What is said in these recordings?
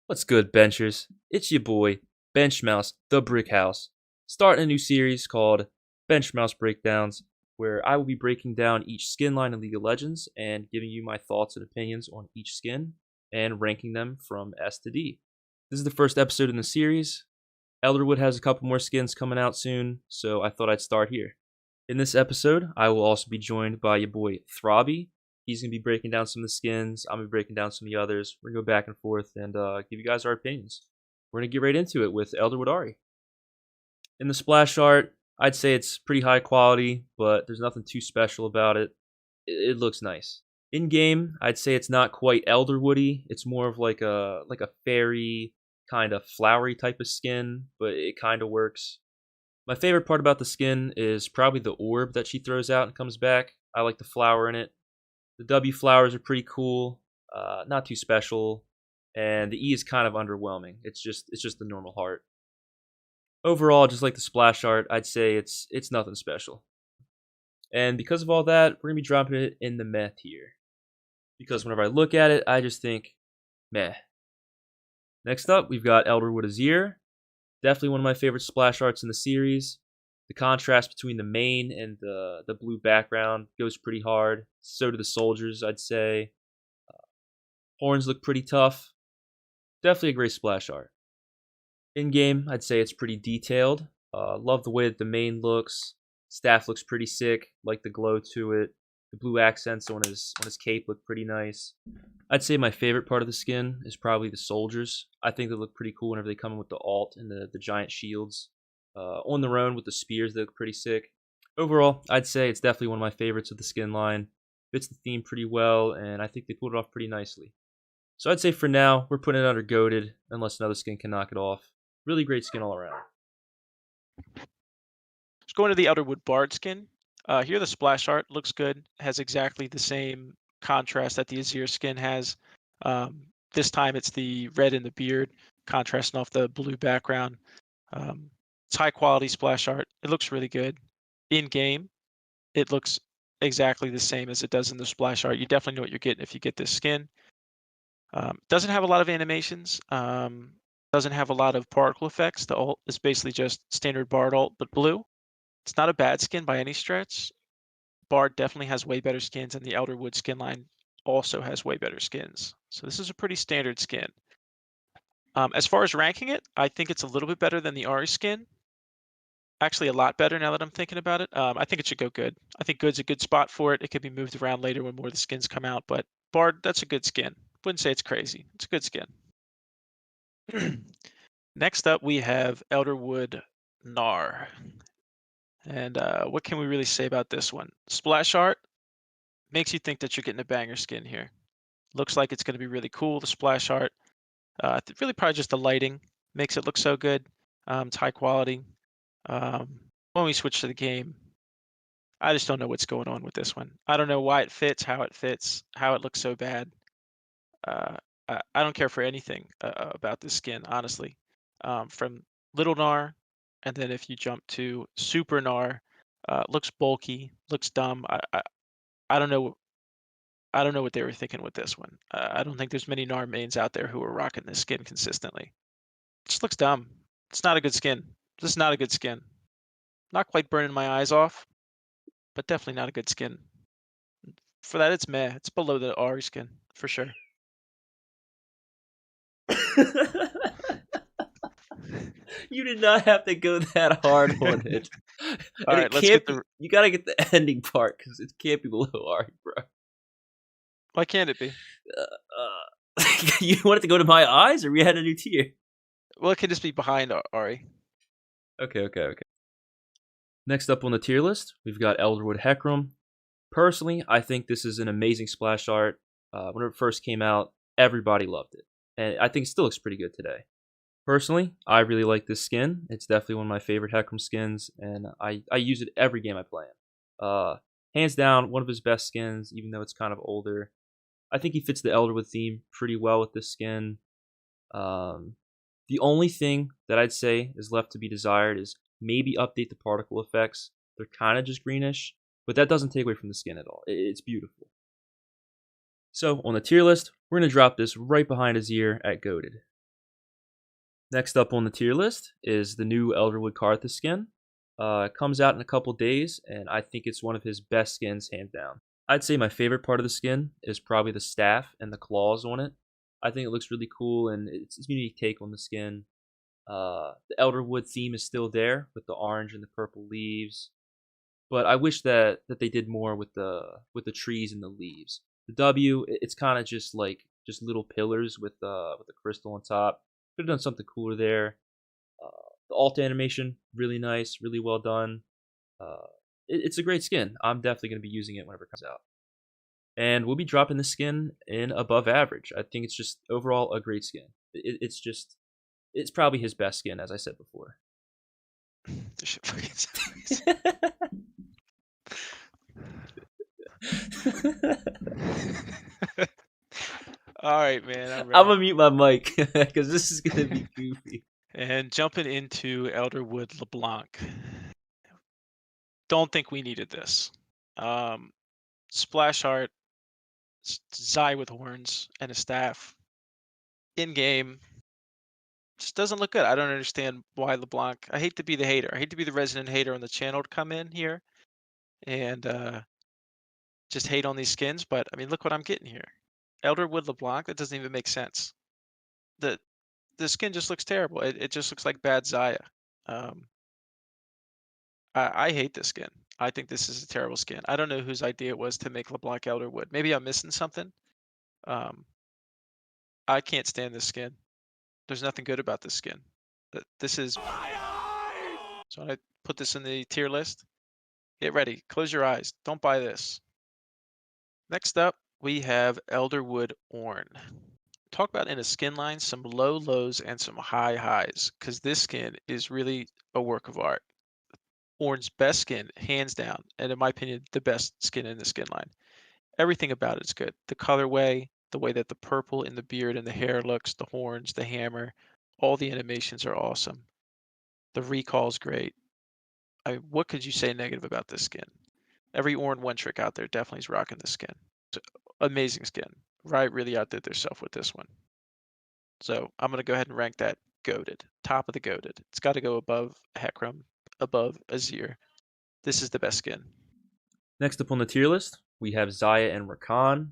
What's good, benchers? It's your boy, Benchmouse, the Brick House, starting a new series called Benchmouse Breakdowns, where I will be breaking down each skin line in League of Legends and giving you my thoughts and opinions on each skin and ranking them from S to D. This is the first episode in the series. Elderwood has a couple more skins coming out soon, so I thought I'd start here. In this episode, I will also be joined by your boy Throbby. He's going to be breaking down some of the skins. I'm going to be breaking down some of the others. We're going to go back and forth and give you guys our opinions. We're going to get right into it with Elderwood Ari. In the splash art, I'd say it's pretty high quality, but there's nothing too special about it. It looks nice. In game, I'd say it's not quite Elderwoody. It's more of like a fairy kind of flowery type of skin, but it kind of works. My favorite part about the skin is probably the orb that she throws out and comes back. I like the flower in it. The W flowers are pretty cool, not too special, and the E is kind of underwhelming. It's just the normal heart. Overall, just like the splash art, I'd say it's nothing special. And because of all that, we're gonna be dropping it in the meh tier. Because whenever I look at it, I just think meh. Next up, we've got Elderwood Azir. Definitely one of my favorite splash arts in the series. The contrast between the main and the blue background goes pretty hard. So do the soldiers, I'd say. Horns look pretty tough. Definitely a great splash art. In game, I'd say it's pretty detailed. Love the way that the main looks. Staff looks pretty sick. Like the glow to it. The blue accents on his cape look pretty nice. I'd say my favorite part of the skin is probably the soldiers. I think they look pretty cool whenever they come in with the alt and the giant shields. On their own with the spears, they look pretty sick. Overall, I'd say it's definitely one of my favorites of the skin line. Fits the theme pretty well, and I think they pulled it off pretty nicely. So I'd say for now, we're putting it under goated, unless another skin can knock it off. Really great skin all around. Just going to the Outerwood Bard skin. Here the splash art looks good. Has exactly the same contrast that the Azir skin has. This time it's the red in the beard, contrasting off the blue background. It's high quality splash art. It looks really good. In game, it looks exactly the same as it does in the splash art. You definitely know what you're getting if you get this skin. Doesn't have a lot of animations. Doesn't have a lot of particle effects. The ult is basically just standard Bard ult, but blue. It's not a bad skin by any stretch. Bard definitely has way better skins, and the Elderwood skin line also has way better skins. So this is a pretty standard skin. As far as ranking it, I think it's a little bit better than the Ari skin. Actually, a lot better now that I'm thinking about it. I think it should go good. I think good's a good spot for it. It could be moved around later when more of the skins come out, but Bard, that's a good skin. Wouldn't say it's crazy. It's a good skin. Next up, we have Elderwood Gnar. And what can we really say about this one? Splash art makes you think that you're getting a banger skin here. Looks like it's going to be really cool. The splash art, really probably just the lighting makes it look so good. It's high quality. When we switch to the game, I just don't know what's going on with this one. I don't know why it fits, how it looks so bad. I don't care for anything about this skin, honestly. From Little Gnar, and then if you jump to Super Gnar, looks bulky, looks dumb. I don't know. I don't know what they were thinking with this one. I don't think there's many Gnar mains out there who are rocking this skin consistently. It just looks dumb. It's not a good skin. This is not a good skin. Not quite burning my eyes off, but definitely not a good skin. For that, it's meh. It's below the Ari skin for sure. You did not have to go that hard on it. All And right, it let's get can't the. be, you gotta get the ending part, because it can't be below Ari, bro. Why can't it be? You wanted to go to my eyes, or we had a new tier? Well, it can just be behind Ari. Okay. Next up on the tier list, we've got Elderwood Hecarim. Personally, I think this is an amazing splash art. When it first came out, everybody loved it. And I think it still looks pretty good today. Personally, I really like this skin. It's definitely one of my favorite Hecarim skins, and I use it every game I play in. Hands down, one of his best skins, even though it's kind of older. I think he fits the Elderwood theme pretty well with this skin. The only thing that I'd say is left to be desired is maybe update the particle effects. They're kind of just greenish, but that doesn't take away from the skin at all. It's beautiful. So on the tier list, we're going to drop this right behind his ear at Goated. Next up on the tier list is the new Elderwood Karthus skin. It comes out in a couple days, and I think it's one of his best skins, hands down. I'd say my favorite part of the skin is probably the staff and the claws on it. I think it looks really cool, and it's a unique take on the skin. The Elderwood theme is still there with the orange and the purple leaves, but I wish that they did more with the trees and the leaves. The W, it's kind of just little pillars with the crystal on top. Could have done something cooler there. Uh, the alt animation, really nice, really well done. Uh, it's a great skin. I'm definitely going to be using it whenever it comes out. And we'll be dropping the skin in above average. I think it's just overall a great skin. It's probably his best skin, as I said before. This shit fucking sucks. All right, man. I'm gonna mute my mic because this is gonna be goofy. And jumping into Elderwood LeBlanc. Don't think we needed this. Splash art, Zai with horns and a staff. In game, just doesn't look good. I don't understand why LeBlanc. I hate to be the hater. I hate to be the resident hater on the channel to come in here and just hate on these skins. But I mean, look what I'm getting here. Elderwood LeBlanc. That doesn't even make sense. The skin just looks terrible. It just looks like bad Zaya. I hate this skin. I think this is a terrible skin. I don't know whose idea it was to make LeBlanc Elderwood. Maybe I'm missing something. I can't stand this skin. There's nothing good about this skin. This is. So I put this in the tier list. Get ready. Close your eyes. Don't buy this. Next up, we have Elderwood Ornn. Talk about in a skin line some low lows and some high highs, because this skin is really a work of art. Ornn's best skin, hands down, and in my opinion, the best skin in the skin line. Everything about it's good. The colorway, the way that the purple in the beard and the hair looks, the horns, the hammer, all the animations are awesome. The recall's great. What could you say negative about this skin? Every Ornn one trick out there definitely is rocking this skin. Amazing skin. Riot really outdid themselves with this one. So I'm going to go ahead and rank that goated. Top of the goated. It's got to go above Hecarim, above Azir. This is the best skin. Next up on the tier list, we have Zaya and Rakan.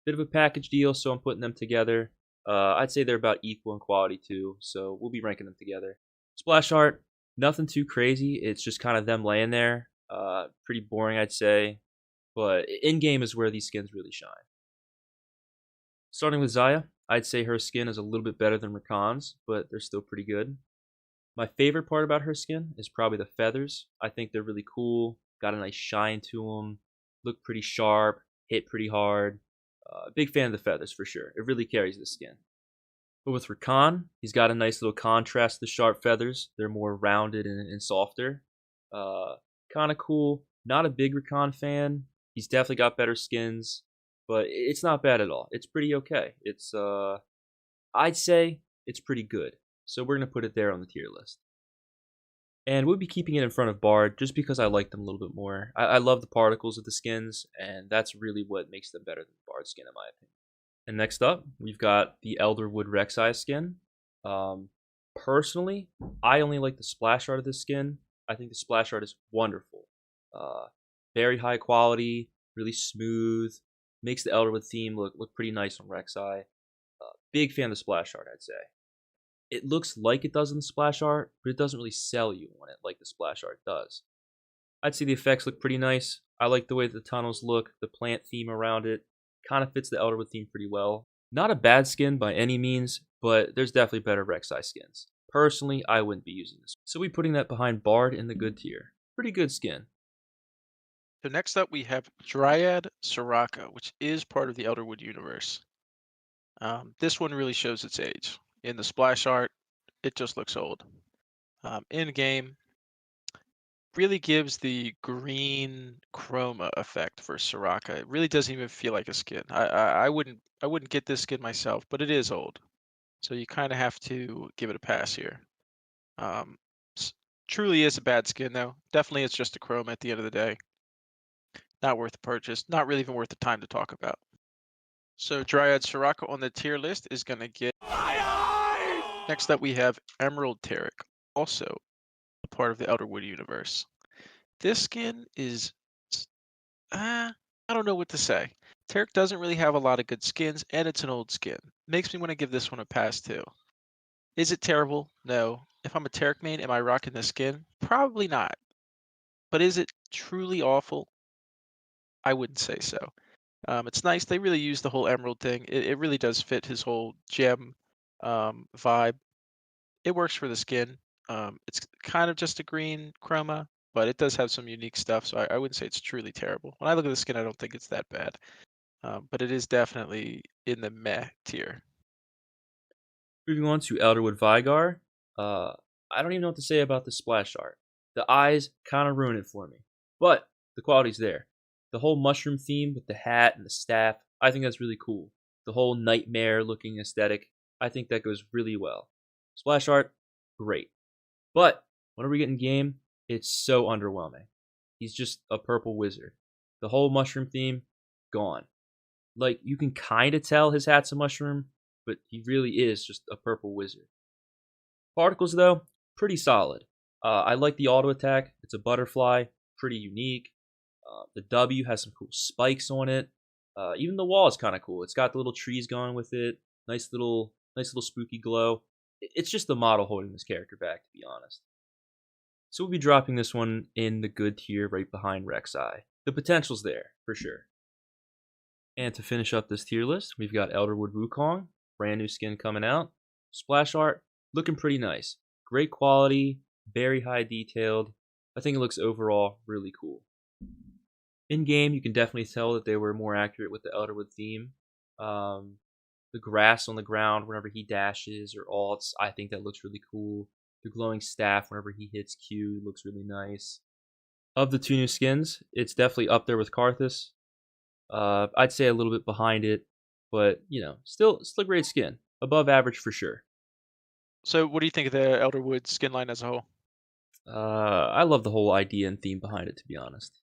Bit of a package deal, so I'm putting them together. I'd say they're about equal in quality too, so we'll be ranking them together. Splash art, nothing too crazy. It's just kind of them laying there. Pretty boring, I'd say. But in-game is where these skins really shine. Starting with Zaya, I'd say her skin is a little bit better than Rakan's, but they're still pretty good. My favorite part about her skin is probably the feathers. I think they're really cool. Got a nice shine to them. Look pretty sharp. Hit pretty hard. Big fan of the feathers for sure. It really carries the skin. But with Rakan, he's got a nice little contrast to the sharp feathers. They're more rounded and softer. Kind of cool. Not a big Rakan fan. He's definitely got better skins, but it's not bad at all. It's pretty okay. It's I'd say it's pretty good. So we're gonna put it there on the tier list. And we'll be keeping it in front of Bard just because I like them a little bit more. I love the particles of the skins, and that's really what makes them better than Bard's skin, in my opinion. And next up, we've got the Elderwood Rek'Sai skin. Personally, I only like the splash art of this skin. I think the splash art is wonderful. Very high quality, really smooth. Makes the Elderwood theme look pretty nice on Rek'Sai. Big fan of the splash art, I'd say. It looks like it does in the splash art, but it doesn't really sell you on it like the splash art does. I'd say the effects look pretty nice. I like the way the tunnels look, the plant theme around it. Kind of fits the Elderwood theme pretty well. Not a bad skin by any means, but there's definitely better Rek'Sai skins. Personally, I wouldn't be using this. So we're putting that behind Bard in the good tier. Pretty good skin. So next up, we have Dryad Soraka, which is part of the Elderwood universe. This one really shows its age. In the splash art, it just looks old. In game, really gives the green chroma effect for Soraka. It really doesn't even feel like a skin. I wouldn't get this skin myself, but it is old, so you kind of have to give it a pass here. Truly is a bad skin though. Definitely, it's just a chroma at the end of the day. Not worth the purchase. Not really even worth the time to talk about. So Dryad Soraka on the tier list is going to get Next up, we have Emerald Tarek, also a part of the Elderwood universe. This skin is, s- I don't know what to say. Tarek doesn't really have a lot of good skins, and it's an old skin. Makes me want to give this one a pass too. Is it terrible? No. If I'm a Tarek main, am I rocking this skin? Probably not. But is it truly awful? I wouldn't say so. It's nice. They really use the whole emerald thing. It really does fit his whole gem vibe. It works for the skin. It's kind of just a green chroma, but it does have some unique stuff. So I wouldn't say it's truly terrible. When I look at the skin, I don't think it's that bad. But it is definitely in the meh tier. Moving on to Elderwood Vigar. Uh, I don't even know what to say about the splash art. The eyes kind of ruin it for me, but the quality's there. The whole mushroom theme with the hat and the staff, I think that's really cool. The whole nightmare looking aesthetic, I think that goes really well. Splash art, great. But whenever we get in game, it's so underwhelming. He's just a purple wizard. The whole mushroom theme, gone. Like, you can kind of tell his hat's a mushroom, but he really is just a purple wizard. Particles, though, pretty solid. I like the auto attack. It's a butterfly, pretty unique. The W has some cool spikes on it. Even the wall is kind of cool. It's got the little trees going with it. Nice little spooky glow. It's just the model holding this character back, to be honest. So we'll be dropping this one in the good tier right behind Rek'Sai. The potential's there, for sure. And to finish up this tier list, we've got Elderwood Wukong, brand new skin coming out. Splash art, looking pretty nice. Great quality, very high detailed. I think it looks overall really cool. In game, you can definitely tell that they were more accurate with the Elderwood theme. Um, the grass on the ground whenever he dashes or alts, I think that looks really cool. The glowing staff whenever he hits Q looks really nice. Of the two new skins, it's definitely up there with Karthus. I'd say a little bit behind it, but still a great skin, above average for sure. So what do you think of the Elderwood skin line as a whole? I love the whole idea and theme behind it, to be honest.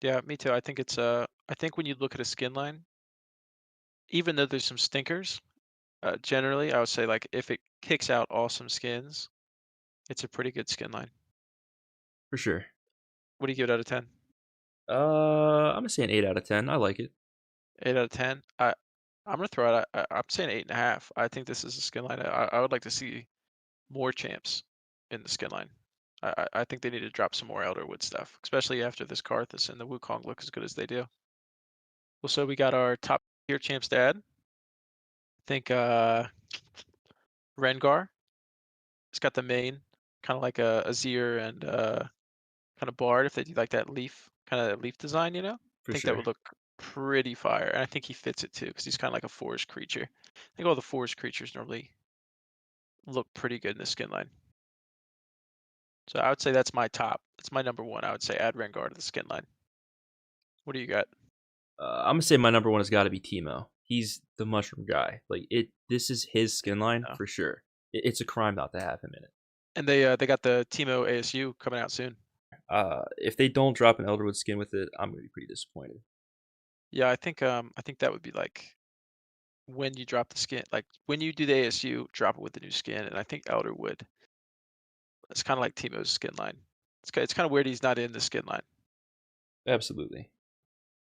Yeah, me too. I think it's I think when you look at a skin line, even though there's some stinkers, generally I would say like if it kicks out awesome skins, it's a pretty good skin line. For sure. What do you give it out of 10? I'm gonna say an 8 out of 10. I like it. 8 out of 10. I'm gonna throw it. I'm saying 8.5. I think this is a skin line. I would like to see more champs in the skin line. I think they need to drop some more Elderwood stuff, especially after this Karthus and the Wukong look as good as they do. Well, so we got our top tier champs to add. I think Rengar. It's got the main, kind of like a Azir and kind of Bard if they do like that leaf, kind of leaf design, I For think that sure. would look pretty fire. And I think he fits it too, because he's kind of like a forest creature. I think all the forest creatures normally look pretty good in the skin line. So I would say that's my top. That's my number one. I would say add Rengar to the skin line. What do you got? I'm gonna say my number one has got to be Timo. He's the mushroom guy. Like it. This is his skin line Oh. for sure. It's a crime not to have him in it. And they got the Teemo ASU coming out soon. If they don't drop an Elderwood skin with it, I'm gonna be pretty disappointed. Yeah, I think that would be like when you drop the skin, like when you do the ASU, drop it with the new skin. And I think Elderwood, it's kind of like Teemo's skin line. It's kind of weird he's not in the skin line. Absolutely.